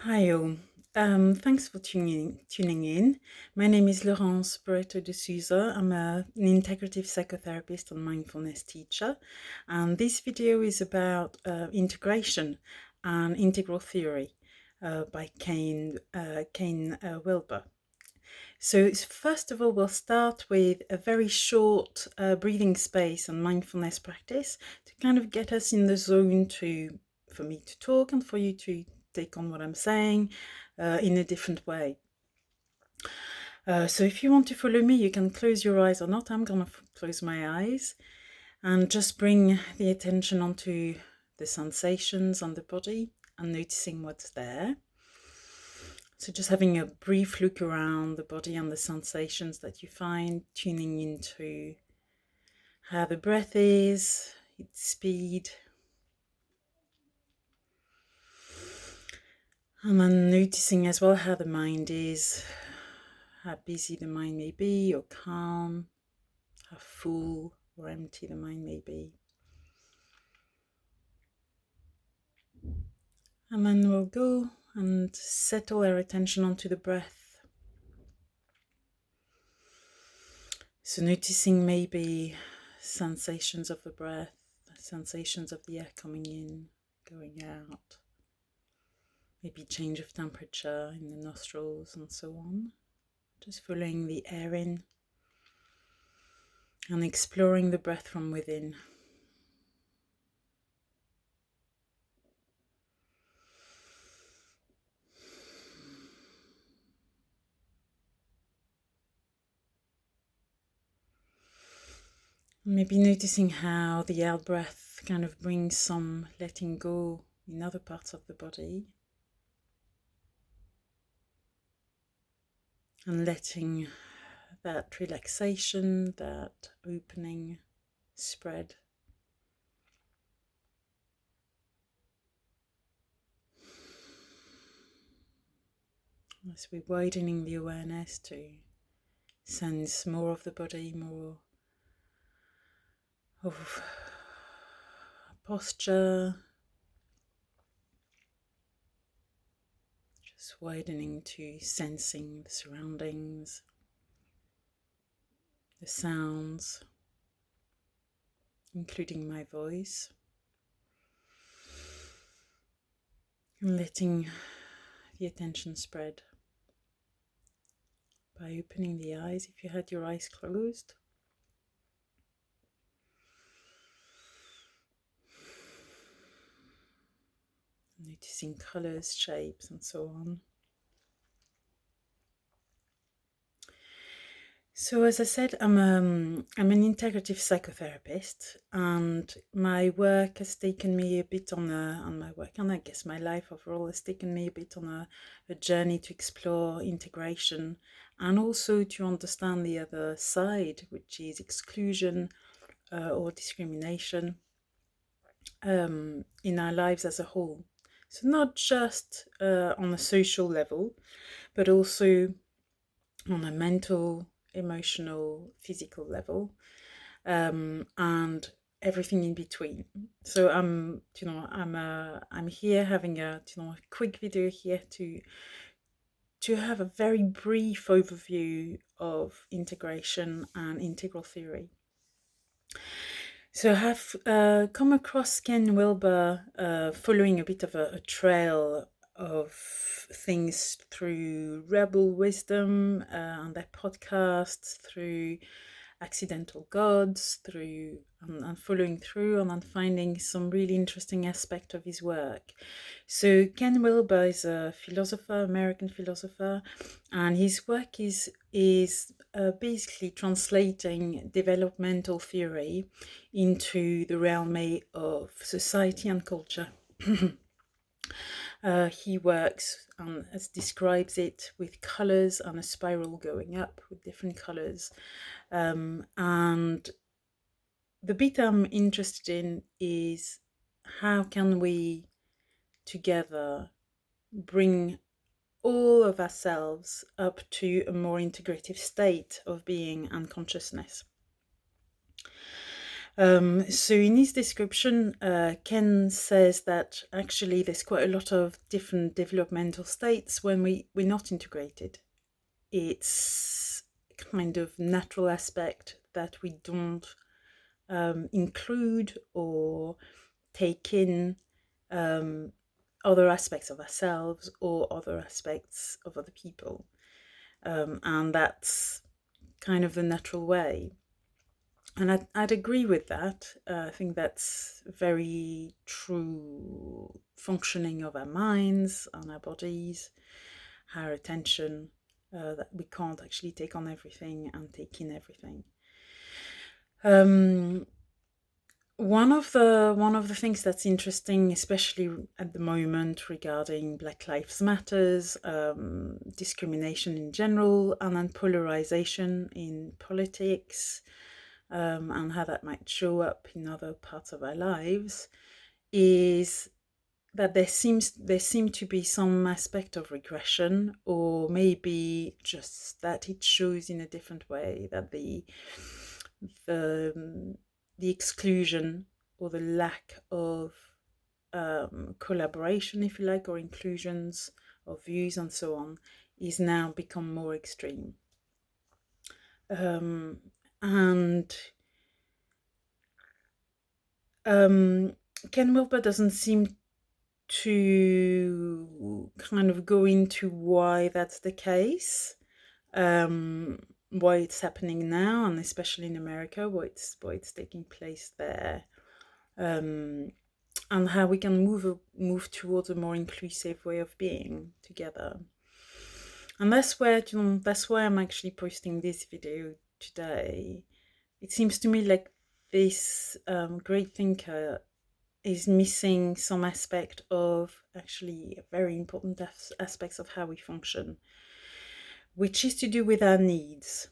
Hi all. Thanks for tuning in. My name is Laurence Baretto de Souza. I'm an integrative psychotherapist and mindfulness teacher. And this video is about integration and integral theory by Kane Wilber. So first of all, we'll start with a very short breathing space and mindfulness practice to kind of get us in the zone for me to talk and for you to take on what I'm saying in a different way. So if you want to follow me, you can close your eyes or not. I'm going to close my eyes and just bring the attention onto the sensations on the body and noticing what's there. So just having a brief look around the body and the sensations that you find, tuning into how the breath is, its speed. And then noticing as well how the mind is, how busy the mind may be, or calm, how full or empty the mind may be. And then we'll go and settle our attention onto the breath. So noticing maybe sensations of the breath, sensations of the air coming in, going out, maybe change of temperature in the nostrils and so on. Just following the air in and exploring the breath from within. Maybe noticing how the out breath kind of brings some letting go in other parts of the body. And letting that relaxation, that opening spread. As we're widening the awareness to sense more of the body, more of posture, just widening to sensing the surroundings, the sounds, including my voice, and letting the attention spread by opening the eyes if you had your eyes closed. Noticing colors, shapes, and so on. So as I said, I'm an integrative psychotherapist, and my work has taken me a bit on my work, and I guess my life overall has taken me a bit on a journey to explore integration and also to understand the other side, which is exclusion or discrimination in our lives as a whole. So not just on a social level, but also on a mental, emotional, physical level, and everything in between. So I'm here having a quick video here to have a very brief overview of integration and integral theory. So I have come across Ken Wilber following a bit of a trail of things through Rebel Wisdom and their podcasts, through Accidental Gods, through and following through and then finding some really interesting aspect of his work. So Ken Wilber is a philosopher, American philosopher, and his work is basically translating developmental theory into the realm of society and culture. He works as describes it with colors and a spiral going up with different colors, and the bit I'm interested in is how can we together bring all of ourselves up to a more integrative state of being and consciousness. So in his description, Ken says that actually there's quite a lot of different developmental states when we're not integrated. It's kind of natural aspect that we don't include or take in other aspects of ourselves or other aspects of other people. And that's kind of the natural way. And I'd agree with that. I think that's very true functioning of our minds and our bodies, our attention, that we can't actually take on everything and take in everything. One of the things that's interesting, especially at the moment, regarding Black Lives Matters, discrimination in general, and then polarization in politics, and how that might show up in other parts of our lives, is that there seem to be some aspect of regression, or maybe just that it shows in a different way, that the the exclusion or the lack of collaboration, if you like, or inclusions of views and so on, is now become more extreme. And Ken Wilber doesn't seem to kind of go into why that's the case, why it's happening now, and especially in America, why it's taking place there, and how we can move towards a more inclusive way of being together. And that's why I'm actually posting this video today. It seems to me like this great thinker is missing some aspect of actually very important aspects of how we function, which is to do with our needs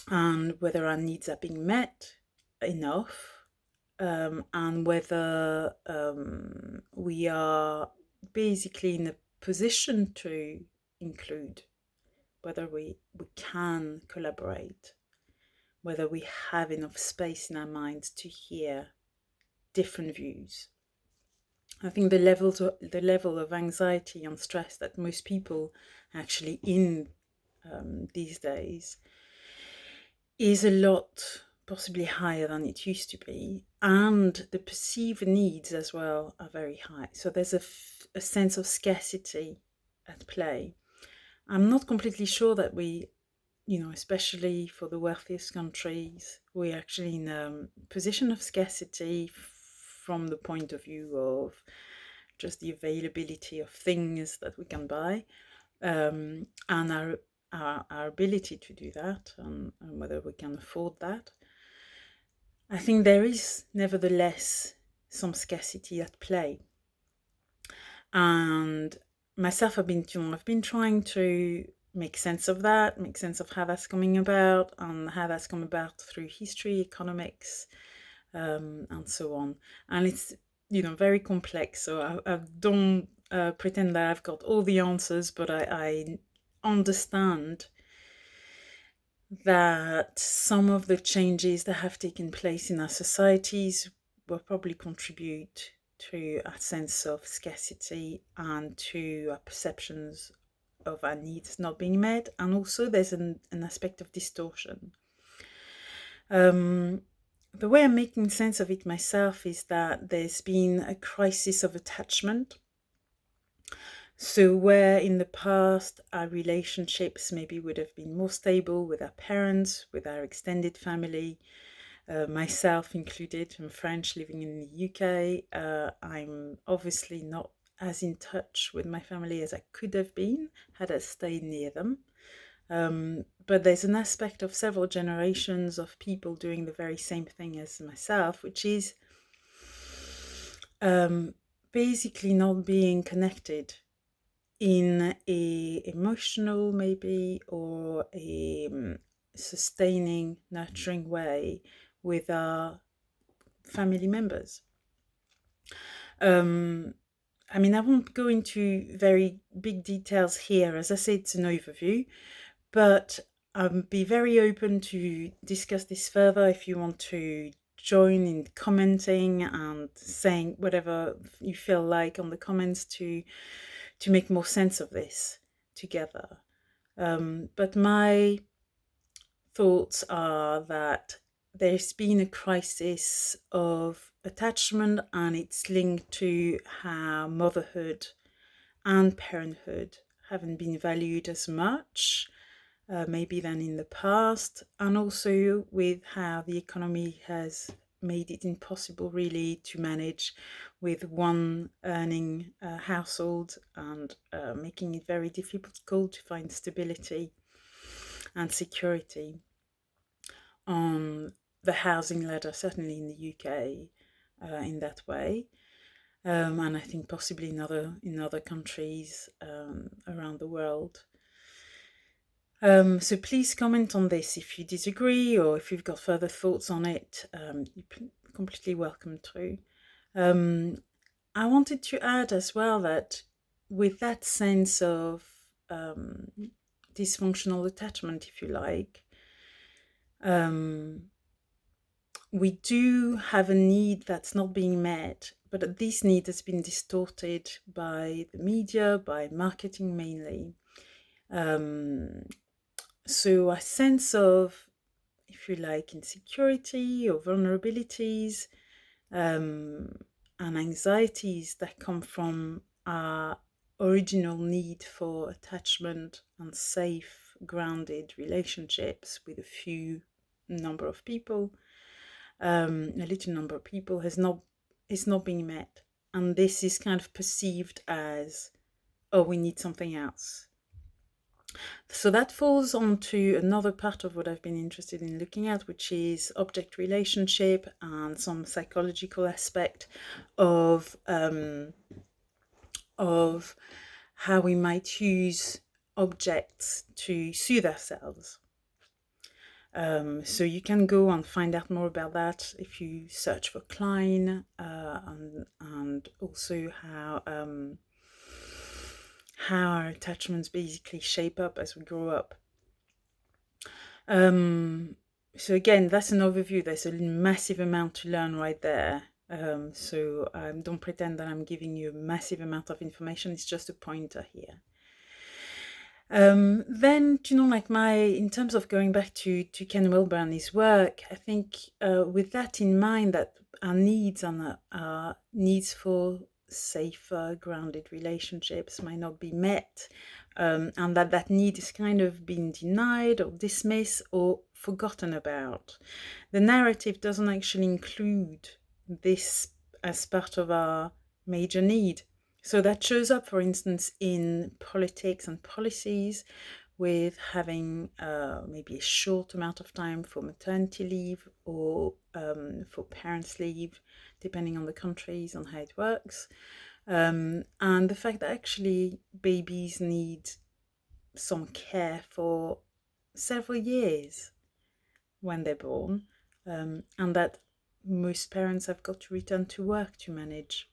and whether our needs are being met enough, and whether we are basically in a position to include, whether we can collaborate, whether we have enough space in our minds to hear different views. I think the level of anxiety and stress that most people actually in these days is a lot possibly higher than it used to be, and the perceived needs as well are very high. So there's a sense of scarcity at play. I'm not completely sure that we, especially for the wealthiest countries, we're actually in a position of scarcity from the point of view of just the availability of things that we can buy, and our ability to do that, and whether we can afford that. I think there is nevertheless some scarcity at play. And myself, I've been trying to make sense of that, make sense of how that's coming about, and how that's come about through history, economics, and so on. And it's very complex. So I don't pretend that I've got all the answers, but I understand that some of the changes that have taken place in our societies will probably contribute to a sense of scarcity and to our perceptions of our needs not being met. And also there's an aspect of distortion. The way I'm making sense of it myself is that there's been a crisis of attachment. So where in the past our relationships maybe would have been more stable with our parents, with our extended family, myself included. I'm French, living in the UK. I'm obviously not as in touch with my family as I could have been had I stayed near them. But there's an aspect of several generations of people doing the very same thing as myself, which is basically not being connected in a emotional maybe, or a sustaining, nurturing way with our family members. I mean, I won't go into very big details here. As I said, it's an overview, but I'll be very open to discuss this further if you want to join in commenting and saying whatever you feel like on the comments to make more sense of this together. But my thoughts are that there's been a crisis of attachment, and it's linked to how motherhood and parenthood haven't been valued as much, maybe than in the past, and also with how the economy has made it impossible really to manage with one earning household, and making it very difficult to find stability and security on the housing ladder, certainly in the UK, in that way. And I think possibly in other countries around the world. So please comment on this if you disagree, or if you've got further thoughts on it. You're completely welcome to. I wanted to add as well that with that sense of dysfunctional attachment, if you like, we do have a need that's not being met, but this need has been distorted by the media, by marketing mainly. So a sense of, if you like, insecurity or vulnerabilities, and anxieties that come from our original need for attachment and safe, grounded relationships with a few number of people, a little number of people, is not being met. And this is kind of perceived as, oh, we need something else. So that falls onto another part of what I've been interested in looking at, which is object relationship and some psychological aspect of how we might use objects to soothe ourselves. So you can go and find out more about that if you search for Klein, and also how our attachments basically shape up as we grow up. So again, that's an overview. There's a massive amount to learn right there. So don't pretend that I'm giving you a massive amount of information. It's just a pointer here. Then, like in terms of going back to Ken Wilber and his work, I think with that in mind, that our needs and our needs for safer, grounded relationships might not be met, and that need is kind of being denied or dismissed or forgotten about. The narrative doesn't actually include this as part of our major need. So that shows up, for instance, in politics and policies, with having maybe a short amount of time for maternity leave, or for parents' leave, depending on the countries and how it works. And the fact that actually babies need some care for several years when they're born, and that most parents have got to return to work to manage.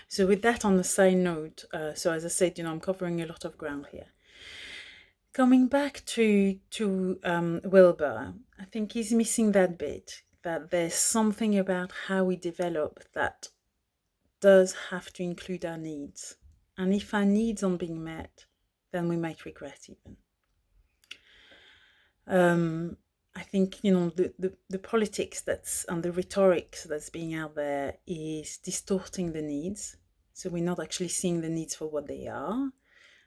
So with that on the side note, so as I said, I'm covering a lot of ground here. Coming back to Wilber, I think he's missing that bit, that there's something about how we develop that does have to include our needs. And if our needs aren't being met, then we might regret even. I think, the politics and the rhetoric that's being out there is distorting the needs. So we're not actually seeing the needs for what they are.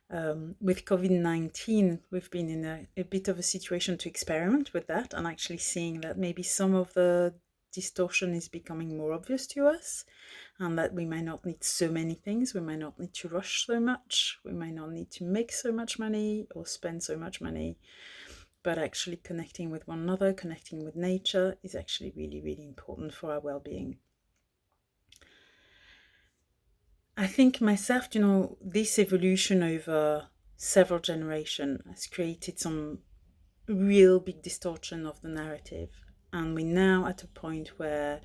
With COVID-19, we've been in a bit of a situation to experiment with that, and actually seeing that maybe some of the distortion is becoming more obvious to us, and that we might not need so many things. We might not need to rush so much. We might not need to make so much money or spend so much money. But actually connecting with one another, connecting with nature is actually really, really important for our well-being. I think myself, this evolution over several generations has created some real big distortion of the narrative. And we're now at a point where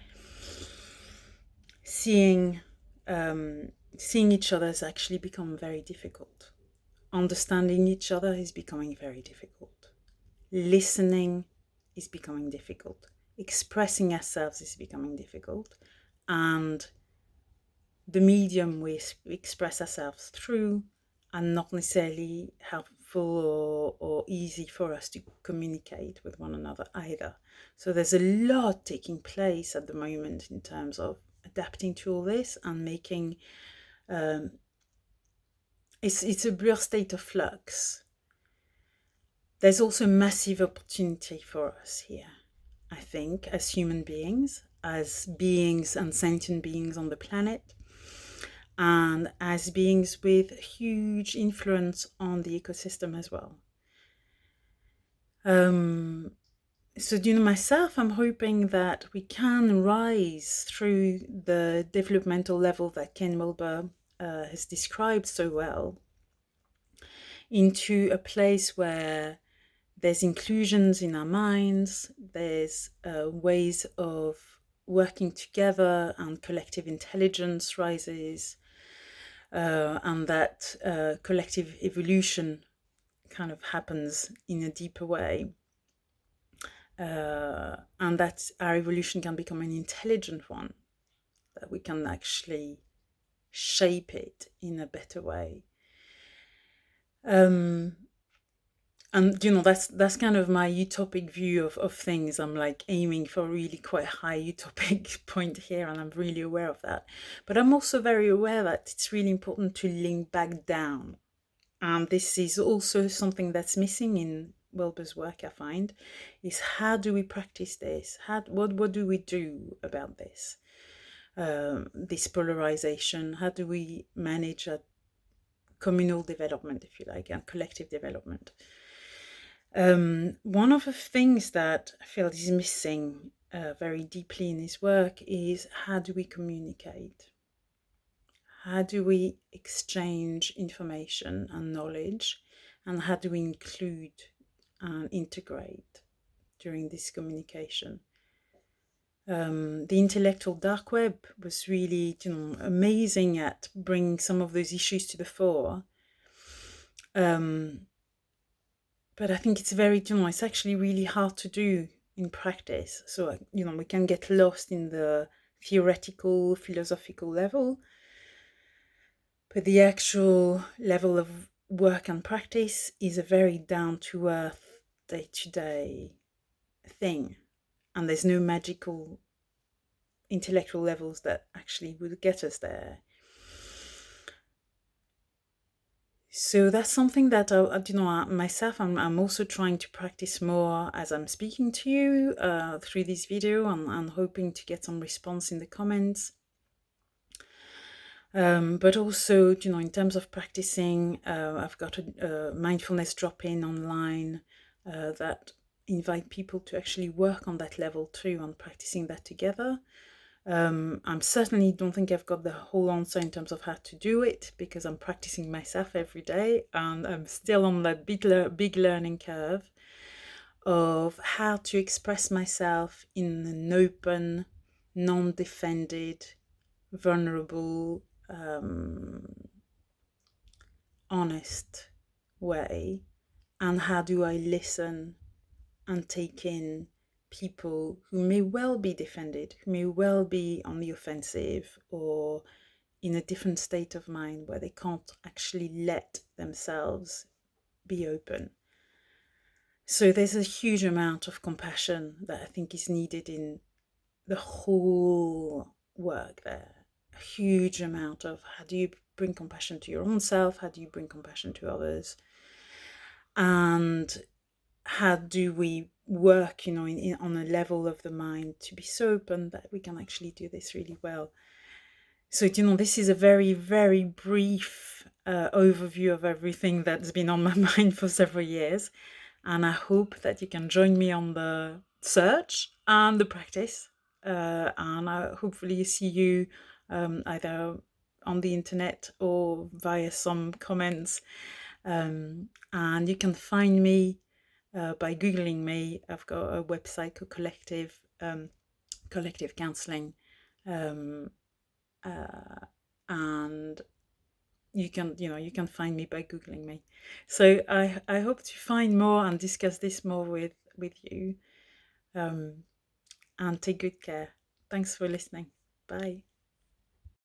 seeing each other has actually become very difficult. Understanding each other is becoming very difficult. Listening is becoming difficult. expressing ourselves is becoming difficult, and the medium we express ourselves through are not necessarily helpful or easy for us to communicate with one another either. So there's a lot taking place at the moment in terms of adapting to all this and making it's a real state of flux. There's also massive opportunity for us here, I think, as human beings, as beings and sentient beings on the planet, and as beings with huge influence on the ecosystem as well. So, myself, I'm hoping that we can rise through the developmental level that Ken Wilber has described so well into a place where there's inclusions in our minds, there's ways of working together, and collective intelligence rises, and that collective evolution kind of happens in a deeper way. And that our evolution can become an intelligent one, that we can actually shape it in a better way. And that's kind of my utopic view of things. I'm like aiming for a really quite high utopic point here, and I'm really aware of that. But I'm also very aware that it's really important to link back down. And this is also something that's missing in Wilber's work, I find, is how do we practice this? What do we do about this? This polarization, how do we manage a communal development, if you like, and collective development? One of the things that I feel is missing very deeply in his work is how do we communicate? How do we exchange information and knowledge? And how do we include and integrate during this communication? The intellectual dark web was really, amazing at bringing some of those issues to the fore. But I think it's very, it's actually really hard to do in practice. So, we can get lost in the theoretical, philosophical level, but the actual level of work and practice is a very down-to-earth, day-to-day thing. And there's no magical intellectual levels that actually would get us there. So that's something that myself, I'm also trying to practice more as I'm speaking to you through this video, and I'm hoping to get some response in the comments. But also, in terms of practicing, I've got a mindfulness drop-in online that invite people to actually work on that level too, on practicing that together. I'm certainly don't think I've got the whole answer in terms of how to do it, because I'm practicing myself every day, and I'm still on that big learning curve of how to express myself in an open, non-defended, vulnerable, honest way, and how do I listen and take in people who may well be defended, who may well be on the offensive or in a different state of mind where they can't actually let themselves be open. So there's a huge amount of compassion that I think is needed in the whole work there. A huge amount of how do you bring compassion to your own self? How do you bring compassion to others? And how do we work, on a level of the mind to be so open that we can actually do this really well? So, this is a very, very brief overview of everything that's been on my mind for several years. And I hope that you can join me on the search and the practice. And I hopefully see you either on the internet or via some comments. And you can find me by Googling me. I've got a website called Collective Counselling. And you can find me by Googling me. So I hope to find more and discuss this more with you. and take good care. Thanks for listening. Bye.